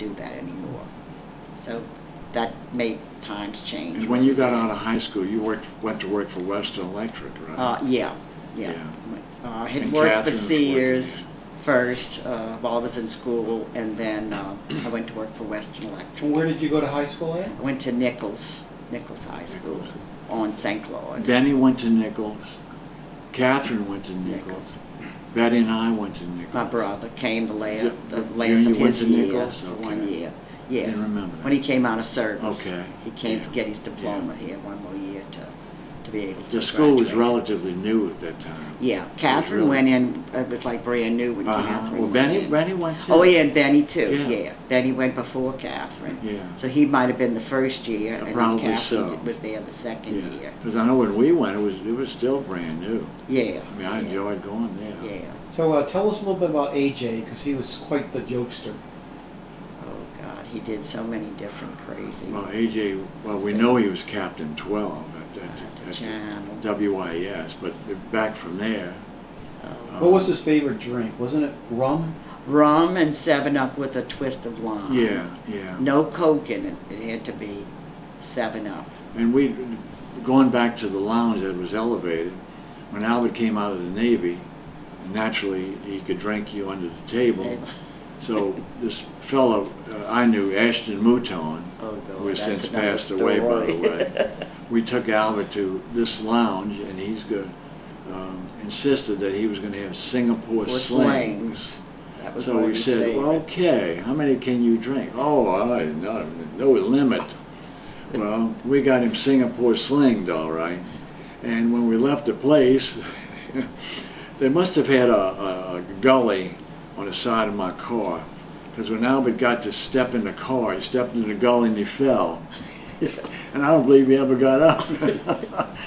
do that anymore. So that made times change. And when you got out of high school, you went to work for Western Electric, right? Yeah. I had worked for Sears first while I was in school, and then I went to work for Western Electric. Where did you go to high school at? I went to Nichols High School on St. Claude. Benny went to Nichols. Catherine went to Nichols. Betty and I went to Nichols. My brother came the last of his year for 1 year. Yeah. I didn't remember that. When he came out of service. Okay. He came to get his diploma here, 1 more year to be able to The school was graduate. relatively new at that time. Yeah, Catherine went in, it was like brand new when Catherine Well, went in. Benny went too. Oh yeah, and Benny too, Yeah. Benny went before Catherine. Yeah. So he might have been the first year, and then Probably Catherine so. was there the second year. Because I know when we went, it was still brand new. Yeah. I mean, I enjoyed going there. Yeah. So tell us a little bit about AJ, because he was quite the jokester. Oh God, he did so many different crazy. Well, AJ, we know he was Captain 12 at the channel. WIS, but back from there. What was his favorite drink? Wasn't it rum? Rum and 7-Up with a twist of lime. Yeah. No Coke in it. It had to be 7-Up. And going back to the lounge that was elevated, when Albert came out of the Navy, naturally he could drink you under the table. So this fellow I knew, Ashton Mouton, who has since passed away, by the way, we took Albert to this lounge, and he's insisted that he was going to have Singapore slings. That was so we said, well, okay, how many can you drink? Oh, no limit. Well, we got him Singapore slinged, all right. And when we left the place, they must have had a gully on the side of my car, because when Albert got to step in the car, he stepped in the gully and he fell. And I don't believe he ever got up.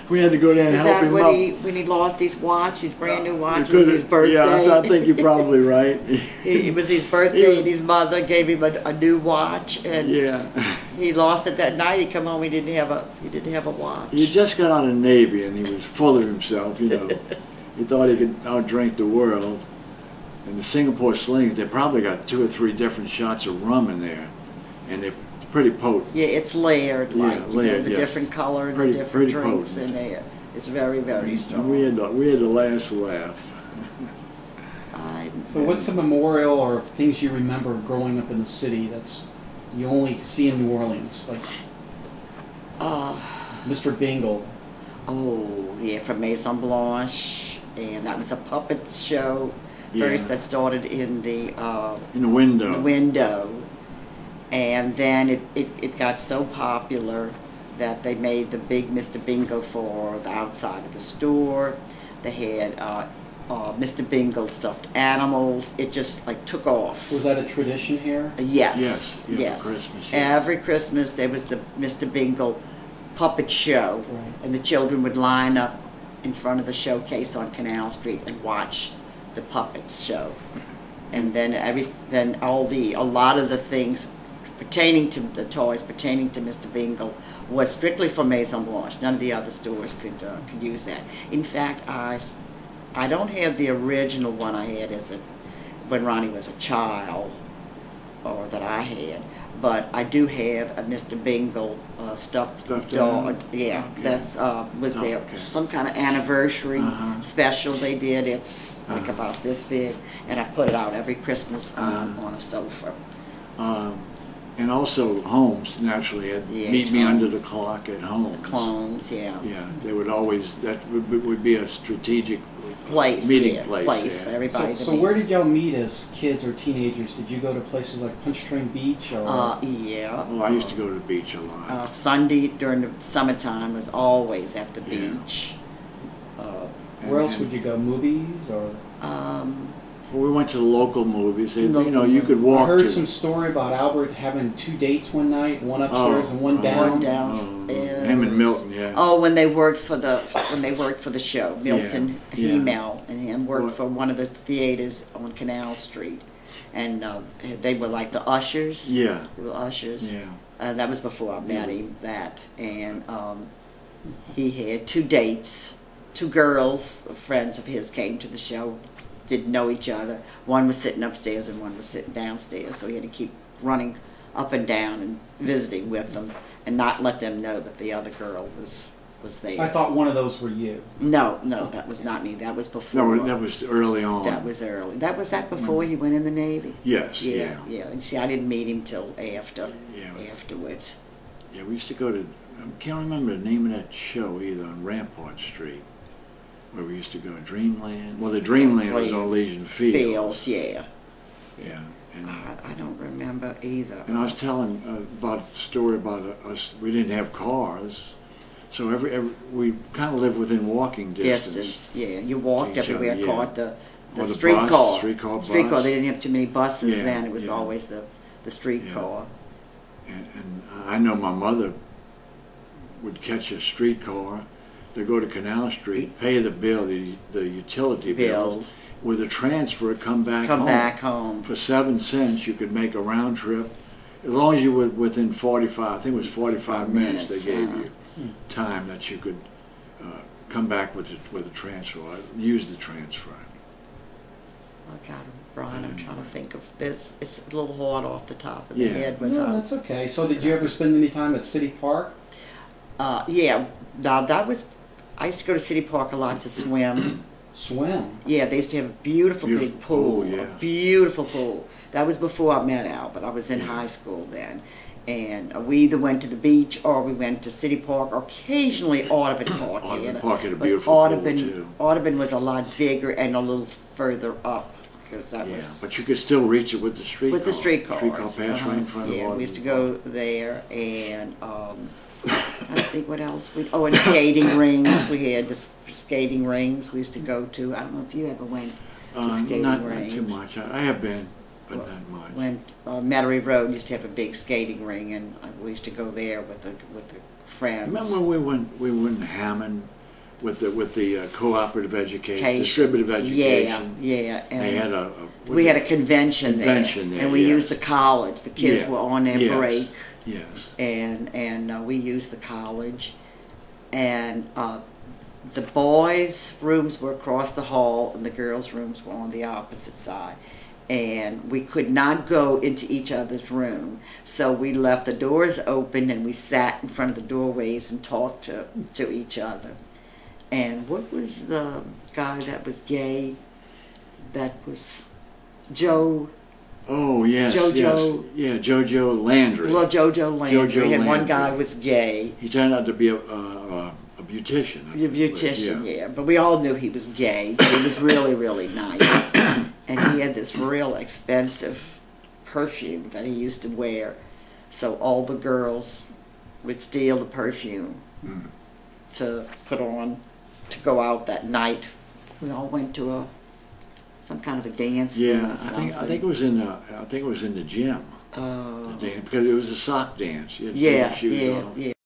We had to go down and help him up. Is that when he lost his watch, his brand new watch? It was his birthday. Yeah, I think you're probably right. It was his birthday, and his mother gave him a new watch, and he lost it that night. He come home, he didn't have a watch. He just got out of the Navy, and he was full of himself, you know. He thought he could outdrink the world. And the Singapore slings, they probably got 2 or 3 different shots of rum in there, and they're pretty potent. Yeah, it's layered, like layered, the different color, the different drinks potent. in there. It's very, very strong. And we had the last laugh. So what's a memorial or things you remember growing up in the city that's you only see in New Orleans, like Mr. Bingle? Oh yeah, from Maison Blanche, and that was a puppet show. First, that started in the window. The window, and then it got so popular that they made the big Mr. Bingo for the outside of the store. They had Mr. Bingo stuffed animals. It just like took off. Was that a tradition here? Yes. Christmas, Every Christmas there was the Mr. Bingo puppet show, and the children would line up in front of the showcase on Canal Street and watch the puppets show. And then a lot of the things pertaining to the toys pertaining to Mr. Bingo was strictly for Maison Blanche. None of the other stores could use that. In fact, I don't have the original one I had when Ronnie was a child, or that I had, but I do have a Mr. Bingo stuffed dog. Yeah, that's was there some kind of anniversary special they did. It's like about this big, and I put it out every Christmas on a sofa. And also Holmes, naturally, had Meet Me Under the Clock at Home. Clones, yeah. Yeah, they would always, that would be a strategic meeting place for everybody to So where did y'all meet as kids or teenagers? Did you go to places like Punch Train Beach? Or? Yeah. Well, I used to go to the beach a lot. Sunday during the summertime was always at the beach. Where else would you go? Movies or? Well, we went to the local movies. You know, you could walk. I heard some story about Albert having 2 dates one night, one upstairs and one down. One downstairs. Him and Milton, yeah. Oh, when they worked for the show, Milton, Mel, and him worked for one of the theaters on Canal Street, and they were like the ushers. Yeah. They were ushers. Yeah. That was before I met him. And he had 2 dates. 2 girls, friends of his, came to the show. Didn't know each other. One was sitting upstairs and one was sitting downstairs, so he had to keep running up and down and visiting with them, and not let them know that the other girl was there. I thought one of those were you. No, that was not me. That was before. No, that was early on. That was early. Was that before you went in the Navy? Yes. Yeah. And see, I didn't meet him till afterwards. Yeah, we used to go to, I can't remember the name of that show either, on Rampart Street, where we used to go, Dreamland. Well, the Dreamland was on Legion Fields. Yeah. Yeah. And I don't remember either. And I was telling about a story about us, we didn't have cars, so we kind of lived within walking distance. Yeah, you walked everywhere, caught the streetcar. Streetcar, they didn't have too many buses then, it was always the streetcar. And I know my mother would catch a streetcar to go to Canal Street, pay the bill, the utility bills, with a transfer, come back home. For 7 cents, you could make a round trip, as long as you were within 45. I think it was 45 minutes. They gave you time that you could come back with a transfer. I used the transfer. I got him, Brian. I'm trying to think of this. It's a little hard off the top of the head. No, that's okay. So, did you ever spend any time at City Park? Yeah. Now that was. I used to go to City Park a lot to swim. Swim? Yeah, they used to have a beautiful big pool. A beautiful pool. That was before I met Al, but I was in high school then. And we either went to the beach or we went to City Park, or occasionally Audubon Park. Audubon Park had a beautiful pool too. Audubon was a lot bigger and a little further up. Because that was, but you could still reach it with the streetcar. With the streetcars. Streetcar pass right in front of Audubon. Yeah, we used to go there, and I think what else? And skating rings. We had the skating rings we used to go to. I don't know if you ever went to skating rings. Not too much. I have been, but not much. When Metairie Road used to have a big skating ring, and we used to go there with the friends. Remember when we went in Hammond with the cooperative education, distributive education? Yeah. And they had we had a convention there, and we used the college. The kids were on their break. Yes. And we used the college, and the boys' rooms were across the hall, and the girls' rooms were on the opposite side. And we could not go into each other's room, so we left the doors open, and we sat in front of the doorways and talked to each other. And what was the guy that was gay? That was Joe. Oh, yes, Jojo. Yes. Yeah, Jojo Landry. Well, Jojo Landry. Jojo and one Landry. guy was gay. He turned out to be a beautician. A beautician, yeah. But we all knew he was gay. He was really, really nice. And he had this real expensive perfume that he used to wear. So all the girls would steal the perfume to put on to go out that night. We all went to some kind of a dance. Yeah, I think it was in the gym. Oh, Because it was a sock dance. You had to take your shoes off. Yeah.